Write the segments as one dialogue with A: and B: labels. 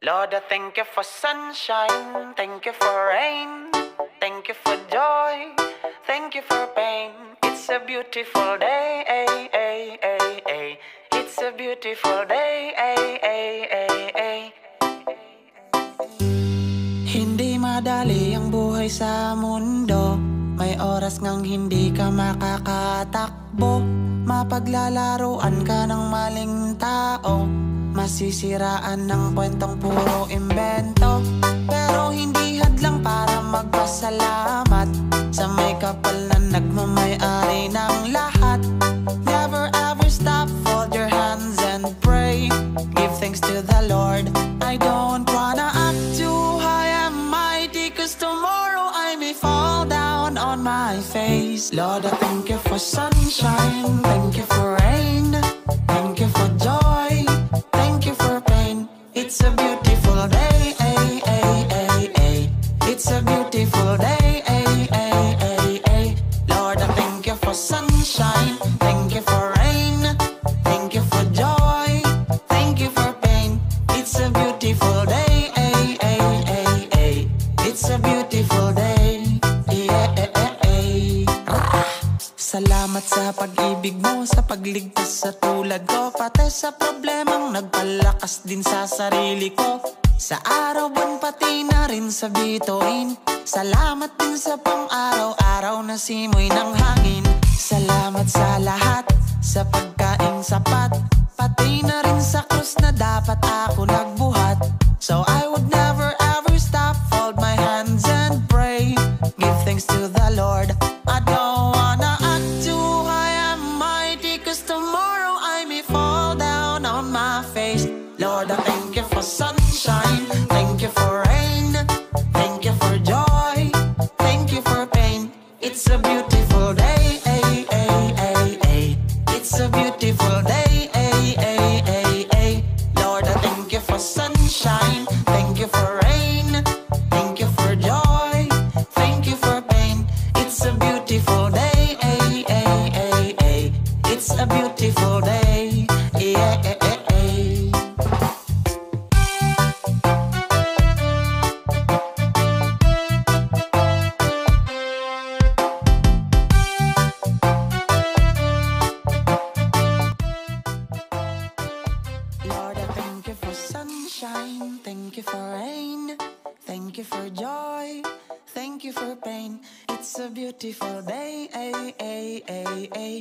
A: Lord, I thank you for sunshine, thank you for rain, thank you for joy, thank you for pain. It's a beautiful day, ay, ay, ay, ay. It's a beautiful day, ay, ay, ay, ay. Hindi madali ang buhay sa mundo, may oras ngang hindi ka makakatakbo. Mapaglalaruan ka ng maling tao, masisiraan ng kwentong puro imbento. Pero hindi hadlang para magpasalamat sa may kapal na nagmamay-ari ng lahat. Never ever stop, fold your hands and pray. Give thanks to the Lord. I don't wanna act too high and mighty, cause tomorrow I may fall down on my face. Lord, I thank you for sunshine, thank you for rain, thank you for joy, thank you for pain. It's a beautiful day, ay, ay, ay, ay. It's a beautiful day, ay, ay, ay, ay. Lord, I thank you for sunshine, thank you for rain, thank you for joy, thank you for pain. It's a beautiful day, ay, ay, ay, ay. It's a beautiful day, yeah, ay, ay, ay. Salamat sa pag-ibig mo, sa pagligtas sa tulad ko, pati sa problemang nagpalakas din sa sarili ko. Sa araw, buwan, pati na rin sa bituin. Salamat din sa pang-araw-araw na simoy ng hangin. Salamat sa lahat, sa pagkaing sapat, pati na rin sa krus na dapat ako nagbuhat. So I would never ever stop, fold my hands and pray. Give thanks to the Lord. I don't wanna act too high and mighty, cause tomorrow I may fall down on my face. Lord, I thank you for sunshine, thank you for rain, thank you for joy, thank you for pain. It's a beautiful day, ay, ay, ay, ay. It's a beautiful day, ay, ay, ay, ay. Lord, I thank you for sunshine, thank you for rain, thank you for joy, thank you for pain. It's a beautiful day, ay, ay, ay, ay. It's a beautiful day, yeah, ay, ay, ay. Lord, I thank you for sunshine, thank you for rain, thank you for joy, thank you for pain. It's a beautiful day, ay, ay, ay, ay.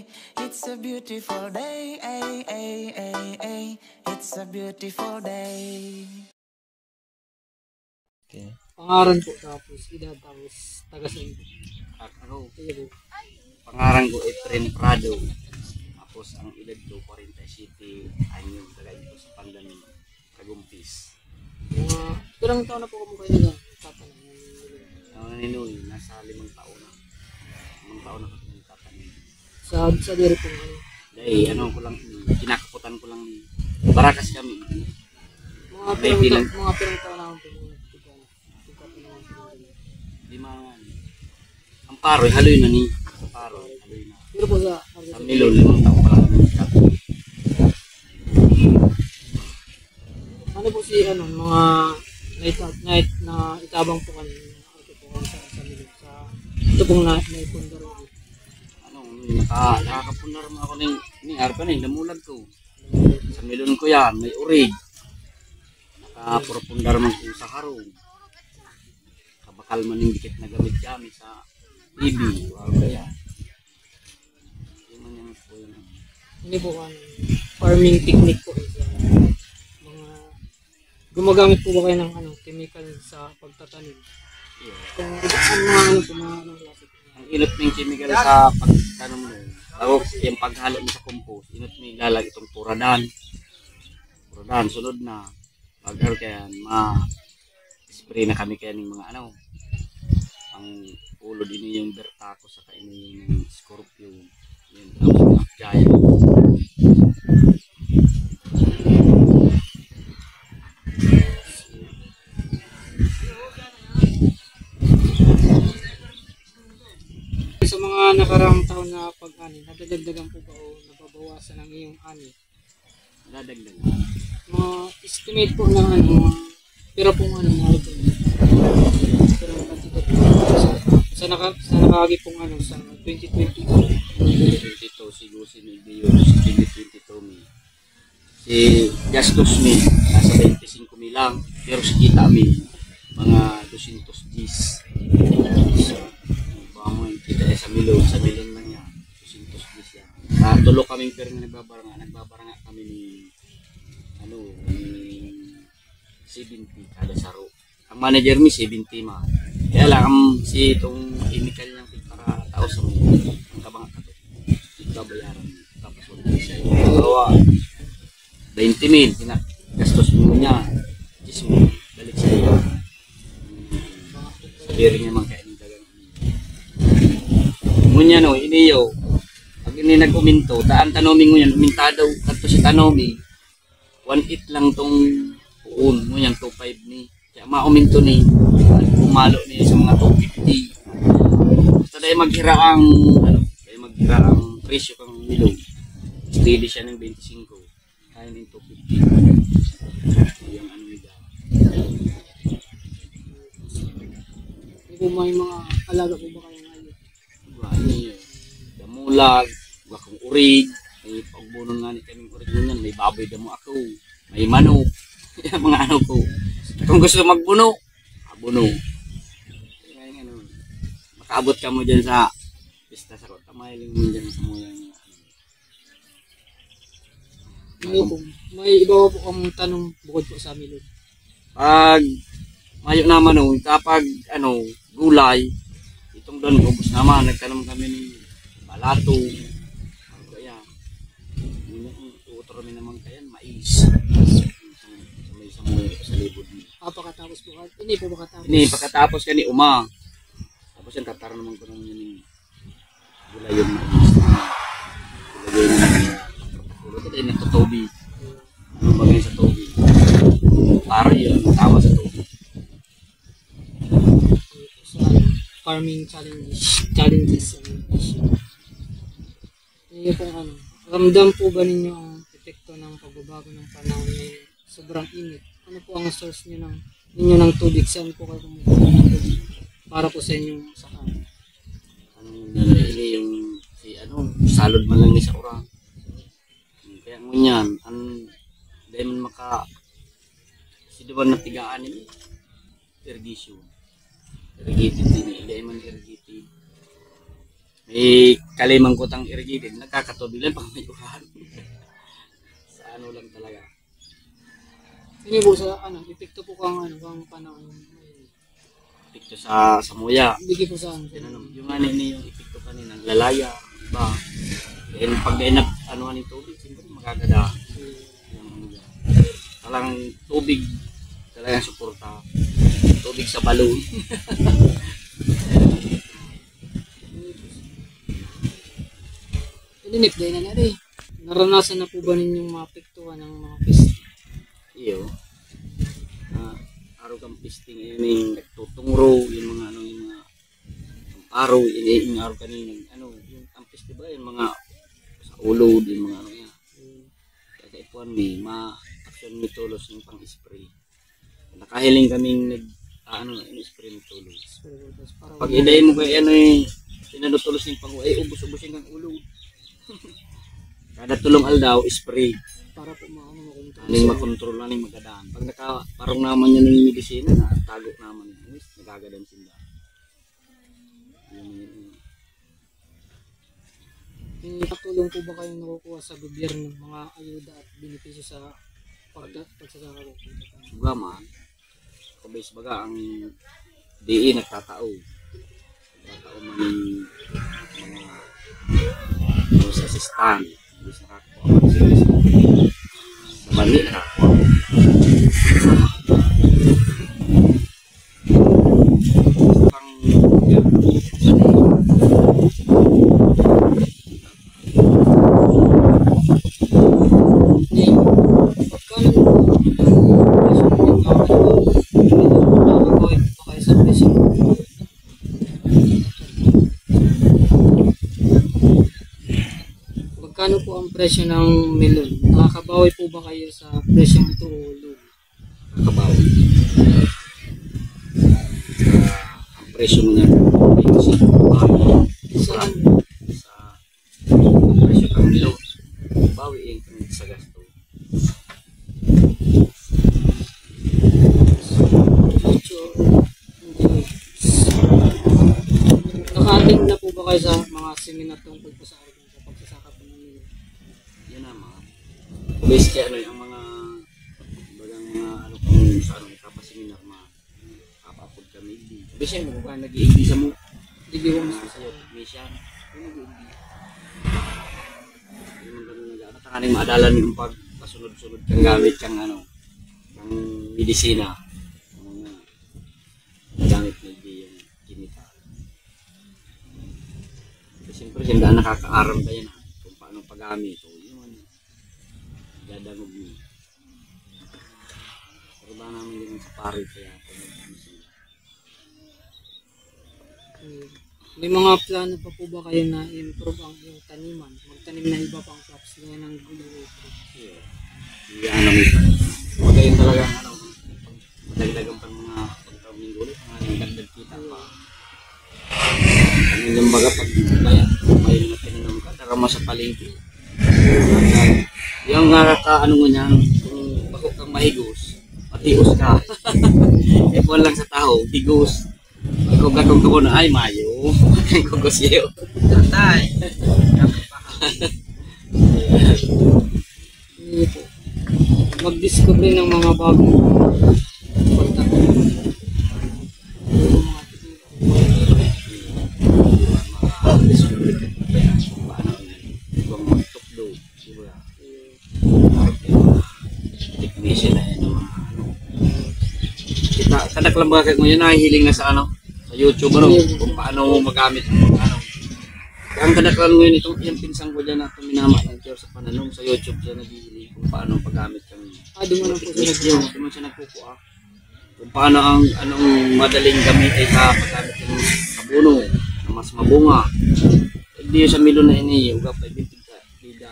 A: It's a beautiful day, ay, ay, ay, ay. It's a beautiful day.
B: Okay.
C: Pangaran po tapos edad tapos taga saan po?
B: Ako,
C: Sige po.
B: pangaran ko Efren Prado. Tapos ang edad ko 47 anyong tagay ko sa Pandamin, Tagumpis.
C: Ilang taon na po kayo kayo nagtatanong?
B: Ang naninuy, nasa 5 taon na. 5 taon na kasi nagtatanim.
C: Sa diri po ano?
B: Dahil ano ko lang, kinakaputan ko lang. Barakas kami.
C: Mga
B: Baby lang.
C: pirang taon na po.
B: Di man. Ang paroy, haloy na ni. Sa paroy, haloy na.
C: Pero po sa
B: Sa Milon, 5 taon pa lang kami nagtatanim.
C: ano po si ano mga na itabang po kanina sa Milon sa ito pong naipundaro.
B: Nakakapunar mo ako ng arpa na namulag ko. Sa Milon ko yan, may urig. Nakapurpundar man ko sa harong. Kabakal man yung dikit na gamit kami sa ibi. Kaya, yun man yung po yun.
C: Hindi po ano, farming technique po is mga gumagamit po ba kayo ng ano, chemical sa pagtatanim?
B: Yeah.
C: Kung ano po mga anong klase po?
B: Ang inot mo yung chemical sa pagtanong mo. Bago yung paghalo mo sa compost, inot mo yung lalag itong puradan. Puradan, sunod na. Paghalo kaya, spray na kami kaya ng mga ano. Ang ulo din yung bertako sa kainin yung scorpion. Yun, tapos ang giant.
C: Sa mga nakaraang taon na pag-ani, nadadagdagan po ba o nababawasan ang iyong ani?
B: Dadagdag.
C: Mga estimate po ng ano, Pero kung ano, mahal po. Pero ang kantidad po. Sa nakagi pong ano, sa 2022.
B: 22 siguro si Nigdio, si 2022 mi. Si gastos mi, nasa 25 mi lang. Pero si kita mi, mga 200 Gs. So, baka mo yung kita sa milyon lang yan. 200 Gs yan. Tulo kaming pero nagbabaranga kami ni, ni 70 kada saro. Ang manager mi 70 ma. Kaya lang si itong chemical niyang para tao sa mga ang kabang kato. Ito bayaran tapos wala siya. Bawa 20,000 gastos mo niya. 10,000 balik sa iyo. Sabi niya man kaya ni dagang. Munya no iniyo. Pag ini nag-uminto, daan tanomi mo yan, uminta daw kadto si tanomi. 1.8 lang tong puon mo yan 2.5 ni. Kaya mauminto ni pumalo ni sa mga 250. Basta dahil maghira ang presyo kang milong. Steady siya ng 25. Kaya ng 250. Yung ano nila.
C: Hindi po may mga alaga po ba kayo ngayon?
B: Ano yun? Damulag, bakong urig. May pagbunon nga ni kaming urig nun yan. May baboy damo ako. May manok. Mga ano ko. Kung gusto magbuno, buno. Kaya makaabot ka mo dyan sa pista sa kota. Mahiling mo dyan sa mga
C: may iba po ang tanong bukod po sa milon.
B: Pag mayo naman kapag gulay, itong doon ubos naman, nagtanong kami ng balato. Kaya, utro naman kaya, mais. May samoy sa libod mo.
C: Pagkatapos po, hindi po pagkatapos.
B: Ini pagkatapos ka ni Uma. Tapos yan, tatara naman ko naman yun gulay yung mais. Gulay yung mais. Ito ay natutobi. Ano bagay sa tobi? Para yun, tawa sa tobi.
C: Sa farming challenges. Hindi po ramdam po ba ninyo ang epekto ng pagbabago ng panahon ngayon? Sobrang init. Ano po ang source niyo ninyo ng tubig? Saan po kayo kumukuha ng tubig? Para po sa inyong sakal.
B: Ini yung salod man lang ni sa urang. Kaya ngunyan, dahil man sidiwan na tigaan nila, irrigation. Irrigated din, dahil man irrigated. May kalimang kutang irrigated, nagkakatubig lang pang may uran. Sa ano lang talaga.
C: Hindi po sa epekto po kang panahon.
B: Epekto sa muya.
C: Bigay po saan?
B: Yung yung epekto kanina, naglalaya, iba. Dahil pag anuhan yung tubig, siyempre magagada. Talagang tubig, talagang suporta. Tubig sa balon.
C: Linip dahil na rin. Naranasan na po ba ninyong maapektuhan ng mga pest?
B: Iyo. Araw kang pesting, yung nagtutungro, yung mga yung mga araw, yung araw kanina, yung ampis diba, yung mga ulod, yung mga yan. Kaya ipuan may ma-action ni tulos yung pang-spray. Nakahiling kaming in-spray ni tulos. Pag idayin mo kayo sinutulos yung pang-uay, ubos-ubos yung kang ulod. Kada tulong aldaw, spray.
C: Para po
B: makontrol na yung magadaan. Pag parang naman yan yung medisina, tago naman yun. Nagagadan sila.
C: Patulong po ba kayong nakukuha sa gobyerno mga ayuda at benepisyo sa pagsasaka?
B: Suga man. Kabais baga ang DE nagtatao. Nagtatao man yung mga sa sistan. Hindi sa nakakuha. Sa mali nakakuha. Pang
C: Magkano po ang presyo ng melon? Nakakabawi po ba kayo sa presyo nito o low?
B: Nakakabawi. presyo mo niya. Kasi
C: Saan?
B: sa presyo kang nilo. Bawiin kang sa gasto.
C: Naka-attend na po ba kayo sa mga seminar tungkol po sa pagsasaka po ng nilo?
B: Yan na mga. Base kaya ano yung mga bagang mga ano kung sa ano kapaseminar mga kapapod kami. Base yan mo kung nag-i-igdi sa mo.
C: Hindi ko mas
B: Sa iyo, technician. Takaning maadalan yung pag pasunod-sunod kang gamit kang ano, kang medisina. Mga gamit na yung chemical. Siyempre, hindi nakakaaram kayo na kung paano paggamit. O yung ano, dadangog mo. Pero ba namin din sa pari kaya
C: may mga plano pa po ba kayo na improve ang iyong taniman? Magtanim na iba pang crops gaya ng gulay.
B: hindi ano magayon talaga ano, madagdagan pa mga pagtawag ng gulit, mga dagdag kita pa. Ano yung baga pag may na tinanom ka, tara mo sa palengke. Yung ano mo niyan, kung bako kang mahigos, patios ka. Ipon lang sa tao, higos. Ikaw gatong ko na ay mayo. Kugos iyo. Tatay.
C: Hindi po. Mag-discover ng mga bagong pagtanim.
B: Technician na yan. Kadak lang ba kayo ngayon nahihiling na sa ano? Sa YouTube ano? Kung paano magamit ano. Ang kadak lang ngayon itong yung pinsang ko dyan na minama ng tiyor sa pananong sa YouTube siya naghihiling kung paano paggamit kami.
C: Dumanan po sila
B: Technique yun. Dumanan siya nagpupuha. Kung paano ang anong madaling gamit ay sa paggamit ng abono na mas mabunga. Hindi yun sa milo na ini. Uga pa hindi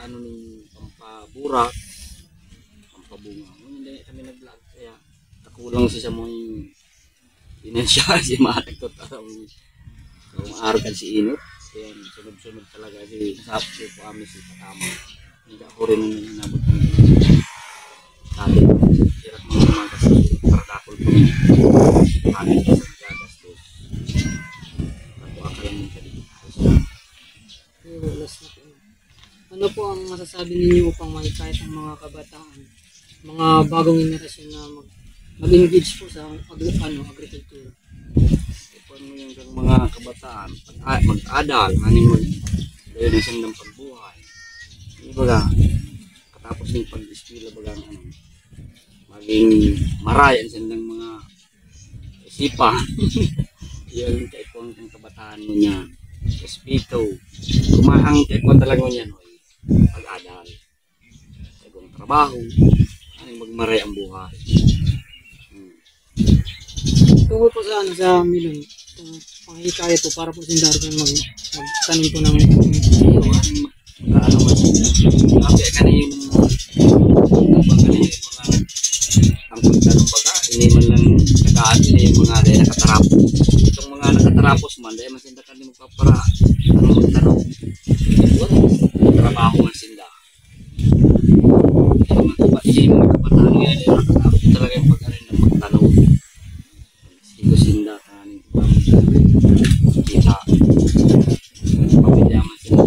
B: ano ng pampabura. Pampabunga. Hindi kami nag-vlog. Kaya nakulang siya sa mong pinensya. Si Matik ko tarong kung araw si Inot. Kaya sunod-sunod talaga. Kasi nasapos ko kami si Patama. Hindi ako rin nabot ng sabi ko. Hirap mga magastos. Paradakol ko. Kami ko sa gagastos. Ako akala mo ka dito.
C: Ano po ang masasabi ninyo upang mahikayat ang mga kabataan, mga bagong generasyon na mag-engage po sa agriculture?
B: Paano yung mga kabataan mag-adal, maning mag-gawin ng siyang pagbuhay. Hindi ba katapos ng pag-eskwela baga maging maray ang siyang mga isipa. Yung kaikon ng kabataan mo niya. Espito. Kumahang kaikon talaga niya no. Pag-adal. Sagong trabaho. Aning magmaray ang buhay.
C: Tungkol po sa sa milon, panghikayat po para po sa Darwin magtanim po ng
B: ano man. Kasi kanin ang pagtanong baga, ini man lang nagaan ini yung mga dahil nakatarapos. Itong mga nakatarapos man, dahil masinda ka din magpapara. Ano magtanong? Trabaho man sinda. Ini mga kabataan nga dahil nakatarapos talaga yung pag-arin ng magtanong. Sigo sinda kanin kita. Pamilya man sinda.